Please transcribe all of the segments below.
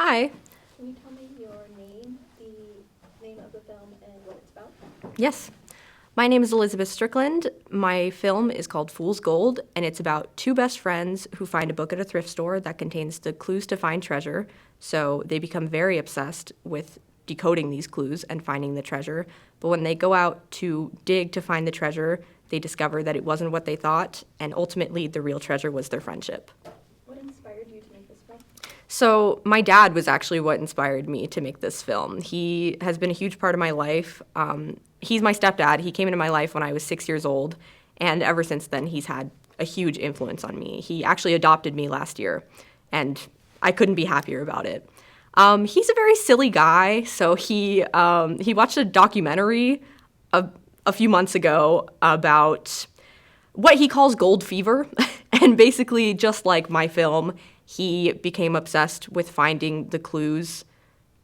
Hi. Can you tell me your name, the name of the film, and what it's about? Yes. My name is Elizabeth Strickland. My film is called Fool's Gold, and it's about two best friends who find a book at a thrift store that contains the clues to find treasure. So they become very obsessed with decoding these clues and finding the treasure. But when they go out to dig to find the treasure, they discover that it wasn't what they thought, and ultimately the real treasure was their friendship. What inspired you to make this film? So my dad was actually what inspired me to make this film. He has been a huge part of my life. He's my stepdad. He came into my life when I was 6 years old, and ever since then, he's had a huge influence on me. He actually adopted me last year, and I couldn't be happier about it. He's a very silly guy, so he watched a documentary a few months ago about what he calls gold fever. And basically, just like my film, he became obsessed with finding the clues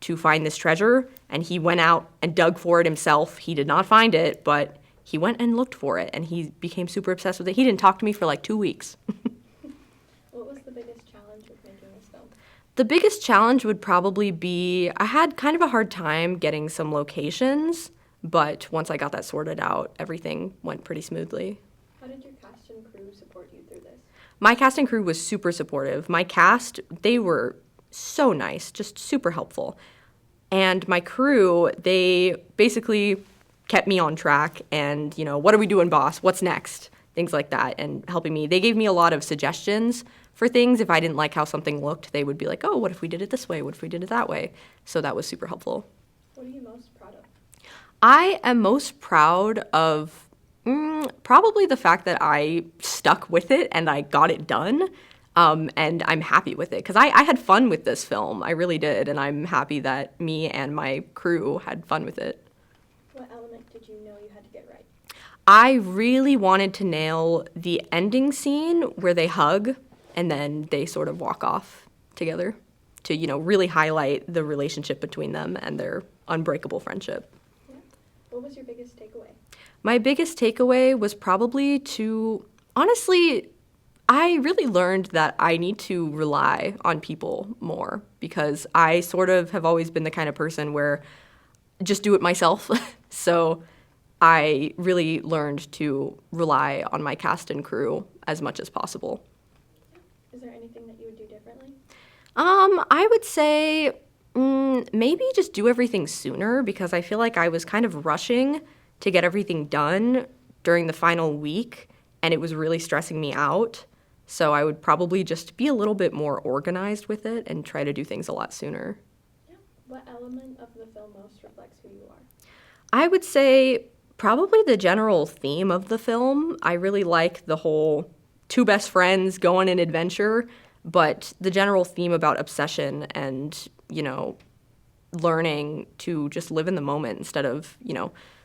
to find this treasure, and he went out and dug for it himself. He did not find it, but he went and looked for it, and he became super obsessed with it. He didn't talk to me for like 2 weeks. What was the biggest challenge with making this film? The biggest challenge would probably be I had kind of a hard time getting some locations, but once I got that sorted out, everything went pretty smoothly. How did your cast and crew support you through this? My cast and crew was super supportive. My cast, they were so nice, just super helpful. And my crew, they basically kept me on track and, what are we doing, boss? What's next? Things like that, and helping me. They gave me a lot of suggestions for things. If I didn't like how something looked, they would be like, oh, what if we did it this way? What if we did it that way? So that was super helpful. What are you most proud of? I am most proud of probably the fact that I stuck with it and I got it done. And I'm happy with it because I had fun with this film. I really did. And I'm happy that me and my crew had fun with it. What element did you know you had to get right? I really wanted to nail the ending scene where they hug and then they sort of walk off together to, really highlight the relationship between them and their unbreakable friendship. Yeah. What was your biggest takeaway? My biggest takeaway was probably honestly, I really learned that I need to rely on people more because I sort of have always been the kind of person where just do it myself. So I really learned to rely on my cast and crew as much as possible. Is there anything that you would do differently? I would say maybe just do everything sooner because I feel like I was kind of rushing to get everything done during the final week, and it was really stressing me out. So I would probably just be a little bit more organized with it and try to do things a lot sooner. Yeah. What element of the film most reflects who you are? I would say probably the general theme of the film. I really like the whole two best friends go on an adventure, but the general theme about obsession and, learning to just live in the moment instead of,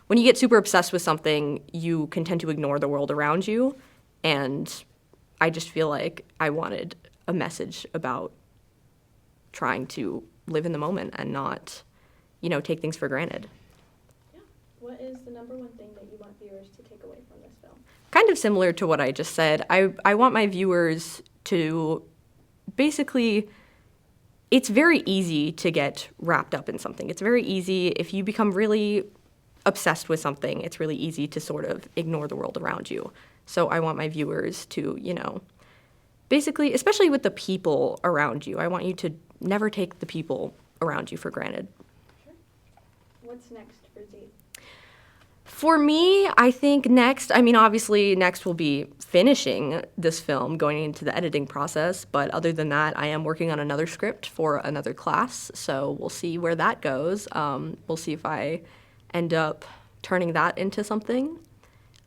when you get super obsessed with something, you can tend to ignore the world around you. And I just feel like I wanted a message about trying to live in the moment and not, take things for granted. Yeah. What is the number one thing that you want viewers to take away from this film? Kind of similar to what I just said. I want my viewers to basically, it's very easy to get wrapped up in something. It's very easy if you become really obsessed with something, it's really easy to sort of ignore the world around you. So I want my viewers to, basically, especially with the people around you, I want you to never take the people around you for granted. Sure. What's next for Z? For me, I think obviously next will be finishing this film, going into the editing process. But other than that, I am working on another script for another class. So we'll see where that goes. We'll see if I end up turning that into something.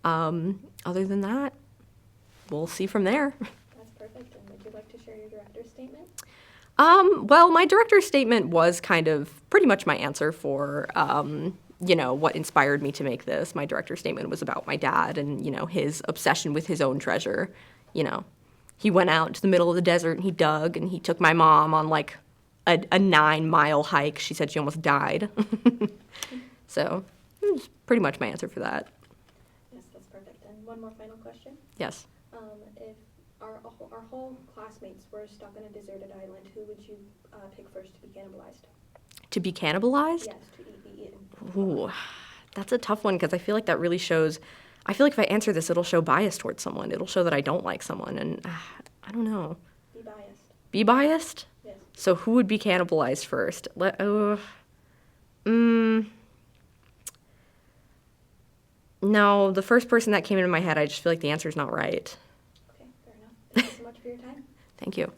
Other than that, we'll see from there. That's perfect. And would you like to share your director's statement? Well, my director's statement was kind of pretty much my answer for, what inspired me to make this. My director's statement was about my dad and, his obsession with his own treasure. He went out into the middle of the desert and he dug and he took my mom on like a 9-mile hike. She said she almost died. So it was pretty much my answer for that. Yes, that's perfect. And one more final question. Yes. If our whole classmates were stuck on a deserted island, who would you pick first to be cannibalized? To be cannibalized? Yes, to be eaten. Ooh, that's a tough one because I feel like that really shows. I feel like if I answer this, it'll show bias towards someone. It'll show that I don't like someone, and I don't know. Be biased. Be biased? Yes. So who would be cannibalized first? No, the first person that came into my head, I just feel like the answer is not right. Okay, fair enough. Thank you so much for your time. Thank you.